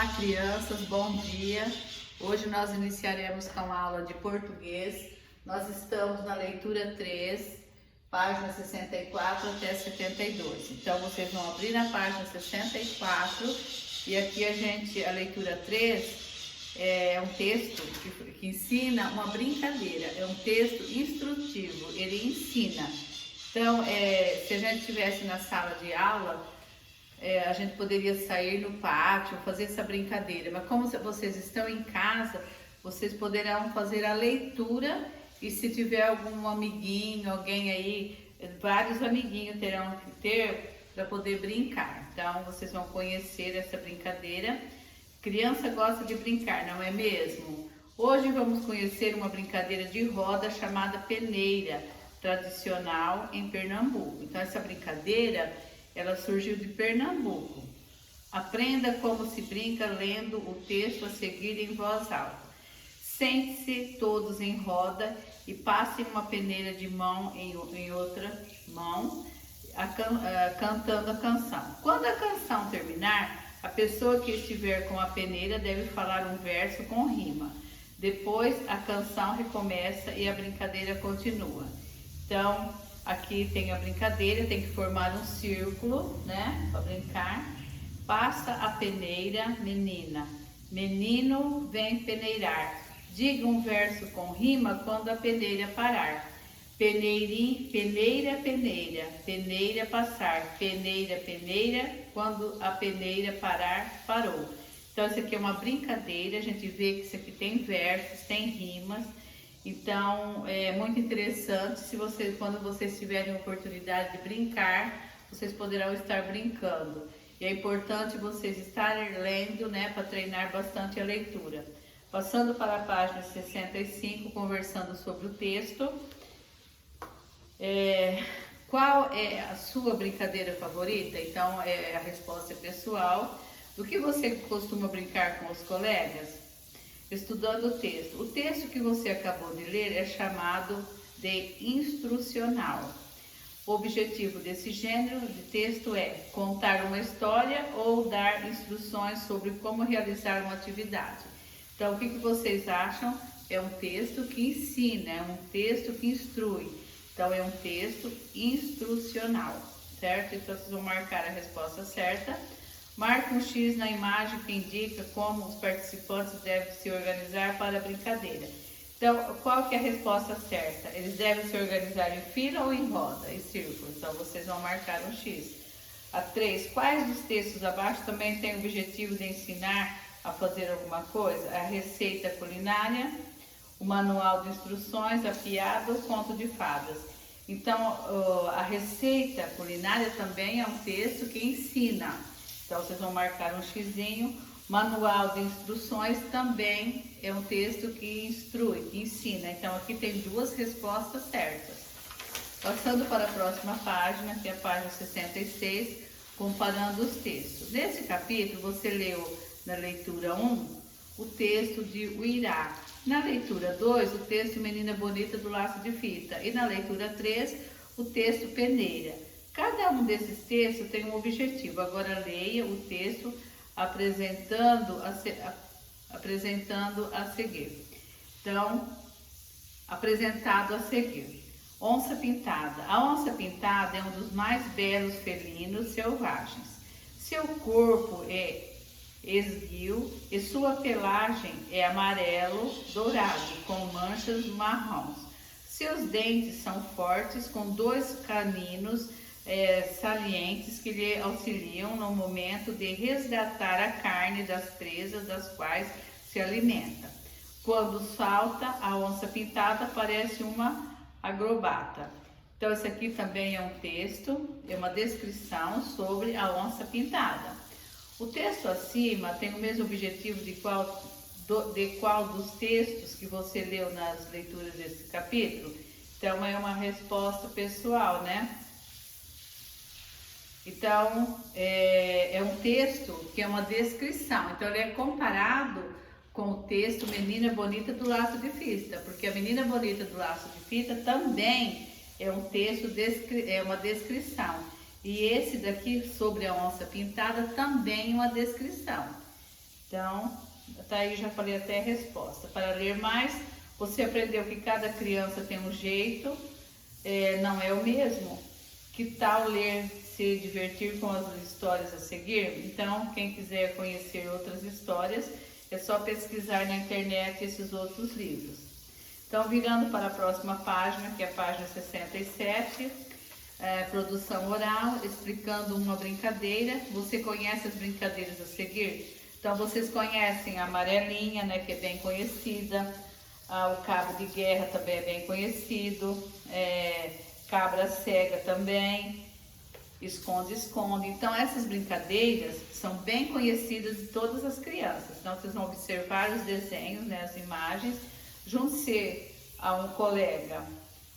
Olá, crianças, bom dia. Hoje nós iniciaremos com a aula de português. Nós estamos na leitura 3, página 64 até 72. Então, vocês vão abrir na página 64 e aqui a leitura 3 é um texto que ensina uma brincadeira, é um texto instrutivo, ele ensina. Então, se a gente estivesse na sala de aula, a gente poderia sair no pátio, fazer essa brincadeira, mas como vocês estão em casa, vocês poderão fazer a leitura e se tiver algum amiguinho, alguém aí, vários amiguinhos terão que ter para poder brincar. Então vocês vão conhecer essa brincadeira. Criança gosta de brincar, não é mesmo? Hoje vamos conhecer uma brincadeira de roda chamada peneira, tradicional em Pernambuco. Então essa brincadeira ela surgiu de Pernambuco. Aprenda como se brinca lendo o texto a seguir em voz alta. Sente-se todos em roda e passem uma peneira de mão em outra mão, cantando a canção. Quando a canção terminar, a pessoa que estiver com a peneira deve falar um verso com rima. Depois a canção recomeça e a brincadeira continua. Então, aqui tem a brincadeira, tem que formar um círculo, né, para brincar. Passa a peneira, menina. Menino, vem peneirar. Diga um verso com rima quando a peneira parar. Peneirinho, peneira, peneira, peneira passar. Peneira, peneira, quando a peneira parar, parou. Então, isso aqui é uma brincadeira, a gente vê que isso aqui tem versos, tem rimas. Então, é muito interessante, quando vocês tiverem a oportunidade de brincar, vocês poderão estar brincando. E é importante vocês estarem lendo, né, para treinar bastante a leitura. Passando para a página 65, conversando sobre o texto. Qual é a sua brincadeira favorita? Então, a resposta é pessoal. Do que você costuma brincar com os colegas? Estudando o texto. O texto que você acabou de ler é chamado de instrucional. O objetivo desse gênero de texto é contar uma história ou dar instruções sobre como realizar uma atividade. Então, o que vocês acham? É um texto que ensina, é um texto que instrui. Então, é um texto instrucional, certo? Então, vocês vão marcar a resposta certa. Marque um X na imagem que indica como os participantes devem se organizar para a brincadeira. Então, qual que é a resposta certa? Eles devem se organizar em fila ou em roda, em círculo. Então, vocês vão marcar um X. A 3. Quais dos textos abaixo também têm o objetivo de ensinar a fazer alguma coisa? A receita culinária, o manual de instruções, a piada ou o conto de fadas. Então, a receita culinária também é um texto que ensina. Então, vocês vão marcar um xizinho. Manual de instruções também é um texto que instrui, que ensina. Então, aqui tem duas respostas certas. Passando para a próxima página, que é a página 66, comparando os textos. Nesse capítulo, você leu na leitura 1 o texto de Uirá. Na leitura 2, o texto Menina Bonita do Laço de Fita. E na leitura 3, o texto Peneira. Cada um desses textos tem um objetivo. Agora leia o texto apresentando a seguir. Então, apresentado a seguir. Onça pintada. A onça pintada é um dos mais belos felinos selvagens. Seu corpo é esguio e sua pelagem é amarelo dourado com manchas marrons. Seus dentes são fortes com dois caninos salientes que lhe auxiliam no momento de resgatar a carne das presas das quais se alimenta. Quando salta, a onça pintada parece uma agrobata. Então, esse aqui também é um texto, é uma descrição sobre a onça pintada. O texto acima tem o mesmo objetivo de qual dos textos que você leu nas leituras desse capítulo? Então, é uma resposta pessoal, né? Então, é um texto que é uma descrição. Então, ele é comparado com o texto Menina Bonita do Laço de Fita, porque a Menina Bonita do Laço de Fita também é um texto, é uma descrição. E esse daqui, sobre a onça pintada, também é uma descrição. Então, tá aí, já falei até a resposta. Para ler mais, você aprendeu que cada criança tem um jeito, não é o mesmo. Que tal ler, se divertir com as histórias a seguir? Então, quem quiser conhecer outras histórias, é só pesquisar na internet esses outros livros. Então, virando para a próxima página, que é a página 67, produção oral, explicando uma brincadeira. Você conhece as brincadeiras a seguir? Então, vocês conhecem a amarelinha, né, que é bem conhecida, o cabo de guerra também é bem conhecido, cabra cega também, esconde-esconde. Então, essas brincadeiras são bem conhecidas de todas as crianças. Então, vocês vão observar os desenhos, né, as imagens, junte-se a um colega.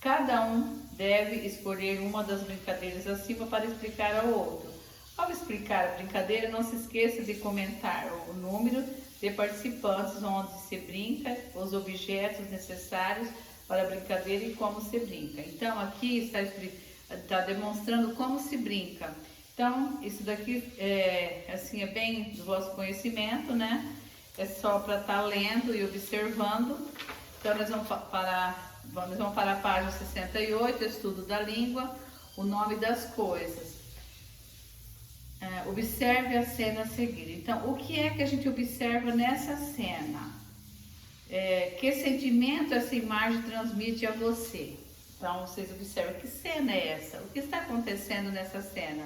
Cada um deve escolher uma das brincadeiras acima para explicar ao outro. Ao explicar a brincadeira, não se esqueça de comentar o número de participantes onde se brinca, os objetos necessários para a brincadeira e como se brinca. Então, aqui está demonstrando como se brinca. Então, isso daqui assim, é bem do vosso conhecimento, né? É só para estar lendo e observando. Então, nós vamos para a página 68, estudo da língua, o nome das coisas. Observe a cena a seguir. Então, o que é que a gente observa nessa cena? Que sentimento essa imagem transmite a você? Então, vocês observam, que cena é essa? O que está acontecendo nessa cena?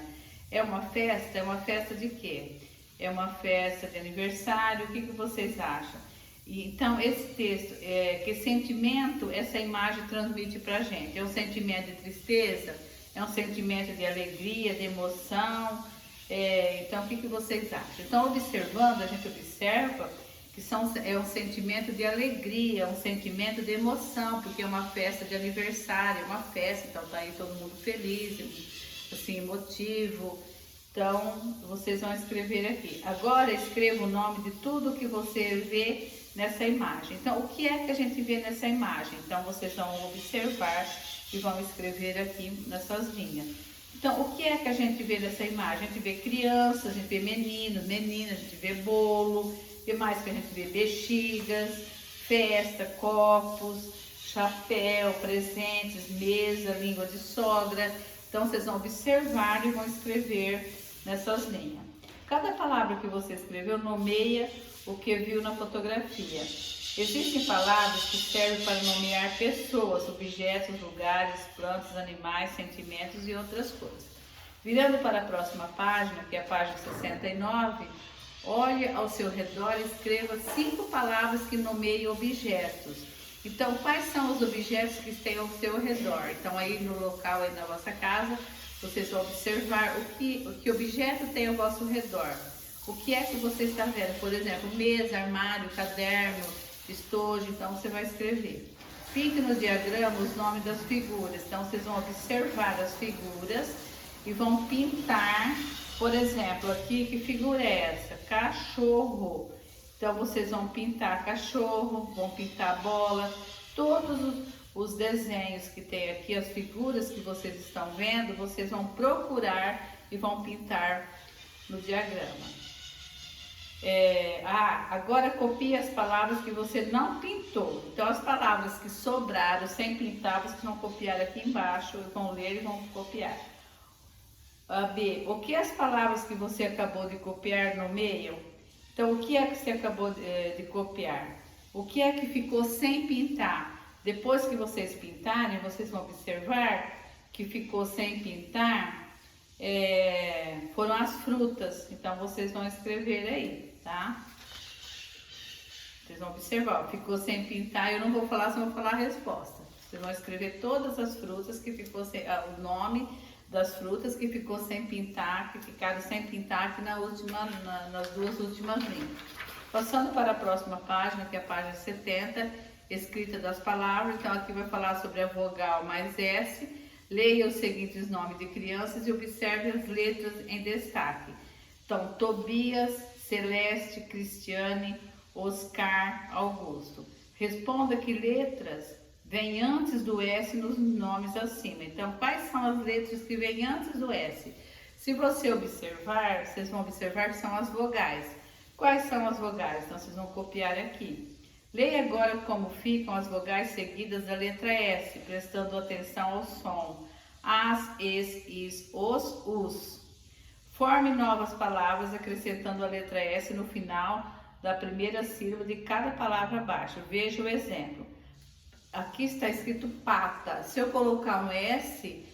É uma festa? É uma festa de quê? É uma festa de aniversário? O que vocês acham? Então, esse texto, que sentimento essa imagem transmite para a gente? É um sentimento de tristeza? É um sentimento de alegria, de emoção? Então, o que vocês acham? Então, observando, a gente observa que é um sentimento de alegria, um sentimento de emoção, porque é uma festa de aniversário, é uma festa, então tá aí todo mundo feliz, assim, emotivo. Então, vocês vão escrever aqui. Agora, escreva o nome de tudo que você vê nessa imagem. Então, o que é que a gente vê nessa imagem? Então, vocês vão observar e vão escrever aqui nessas linhas. Então, o que é que a gente vê nessa imagem? A gente vê crianças, a gente vê meninos, meninas, a gente vê bolo, o que mais que a gente vê? Bexigas, festa, copos, chapéu, presentes, mesa, língua de sogra. Então, vocês vão observar e vão escrever nessas linhas. Cada palavra que você escreveu nomeia o que viu na fotografia. Existem palavras que servem para nomear pessoas, objetos, lugares, plantas, animais, sentimentos e outras coisas. Virando para a próxima página, que é a página 69, olhe ao seu redor e escreva 5 palavras que nomeiam objetos. Então, quais são os objetos que estão ao seu redor? Então, aí no local, aí na vossa casa, vocês vão observar o que objeto tem ao vosso redor. O que é que você está vendo? Por exemplo, mesa, armário, caderno, estojo. Então, você vai escrever. Fique no diagrama os nomes das figuras. Então, vocês vão observar as figuras e vão pintar. Por exemplo, aqui, que figura é essa? Cachorro. Então, vocês vão pintar cachorro, vão pintar bola, todos os desenhos que tem aqui, as figuras que vocês estão vendo, vocês vão procurar e vão pintar no diagrama. Agora copie as palavras que você não pintou. Então, as palavras que sobraram sem pintar, vocês vão copiar aqui embaixo, vão ler e vão copiar. B. O que as palavras que você acabou de copiar nomeiam? Então, o que é que você acabou de copiar? O que é que ficou sem pintar? Depois que vocês pintarem, vocês vão observar que ficou sem pintar, foram as frutas. Então, vocês vão escrever aí, tá? Vocês vão observar, ficou sem pintar, eu não vou falar, só vou falar a resposta. Vocês vão escrever todas as frutas que ficou sem, o nome das frutas que ficou sem pintar, que ficaram sem pintar aqui nas duas últimas linhas. Passando para a próxima página, que é a página 70, escrita das palavras. Então, aqui vai falar sobre a vogal mais S. Leia os seguintes nomes de crianças e observe as letras em destaque. Então, Tobias, Celeste, Cristiane, Oscar, Augusto. Responda que letras vêm antes do S nos nomes acima. Então, quais são as letras que vêm antes do S? Se você observar, vocês vão observar que são as vogais. Quais são as vogais? Então, vocês vão copiar aqui. Leia agora como ficam as vogais seguidas da letra S, prestando atenção ao som. As, es, is, os. Forme novas palavras acrescentando a letra S no final da primeira sílaba de cada palavra abaixo. Veja o exemplo. Aqui está escrito pata. Se eu colocar um S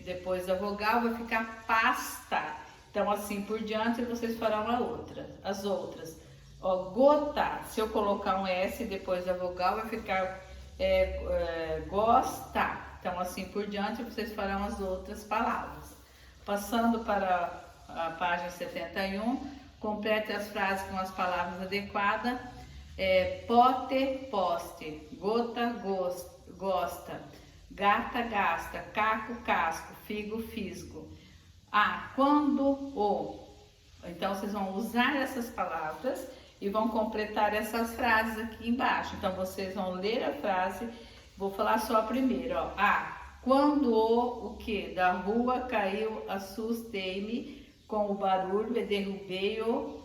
depois da vogal, vai ficar pasta. Então, assim por diante, vocês farão as outras. Ó, gota. Se eu colocar um S depois da vogal, vai ficar gosta. Então, assim por diante, vocês farão as outras palavras. Passando para a página 71, complete as frases com as palavras adequadas. Pote, poste, gota, gosta, gata, gasta, caco, casco, figo, fisgo. Quando, o. Então, vocês vão usar essas palavras e vão completar essas frases aqui embaixo. Então, vocês vão ler a frase, vou falar só a primeira, ó. Quando o que? Da rua caiu, assustei-me com o barulho e derrubei-o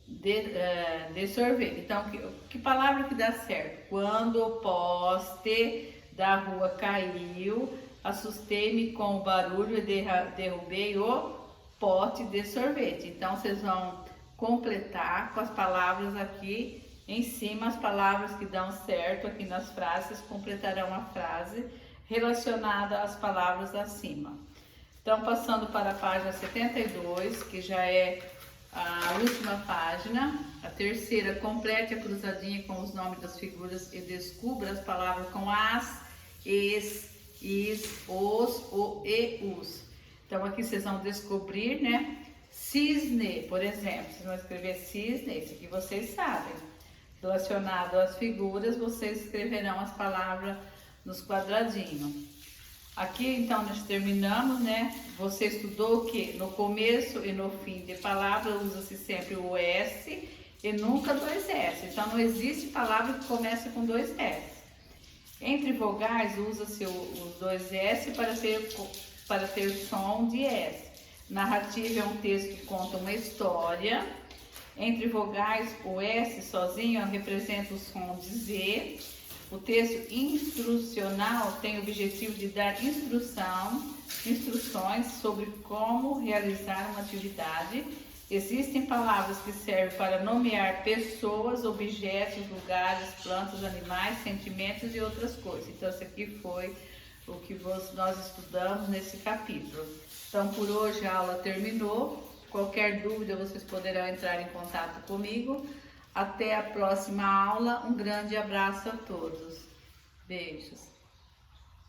de sorvete. Então, que palavra que dá certo? Quando o poste da rua caiu, assustei-me com o barulho e derrubei o pote de sorvete. Então, vocês vão completar com as palavras aqui em cima, as palavras que dão certo aqui nas frases, completarão a frase relacionada às palavras acima. Então, passando para a página 72, que já é a última página, a terceira, complete a cruzadinha com os nomes das figuras e descubra as palavras com as, es, is, os, o e os. Então, aqui vocês vão descobrir, né? Cisne, por exemplo, vocês vão escrever cisne, isso aqui vocês sabem. Relacionado às figuras, vocês escreverão as palavras nos quadradinhos. Aqui, então, nós terminamos, né? Você estudou que no começo e no fim de palavra usa-se sempre o S e nunca dois S. Então, não existe palavra que comece com dois S. Entre vogais, usa-se os dois S para ter som de S. Narrativa é um texto que conta uma história. Entre vogais, o S sozinho representa o som de Z. O texto instrucional tem o objetivo de dar instruções sobre como realizar uma atividade. Existem palavras que servem para nomear pessoas, objetos, lugares, plantas, animais, sentimentos e outras coisas. Então, esse aqui foi o que nós estudamos nesse capítulo. Então, por hoje a aula terminou. Qualquer dúvida, vocês poderão entrar em contato comigo. Até a próxima aula. Um grande abraço a todos. Beijos.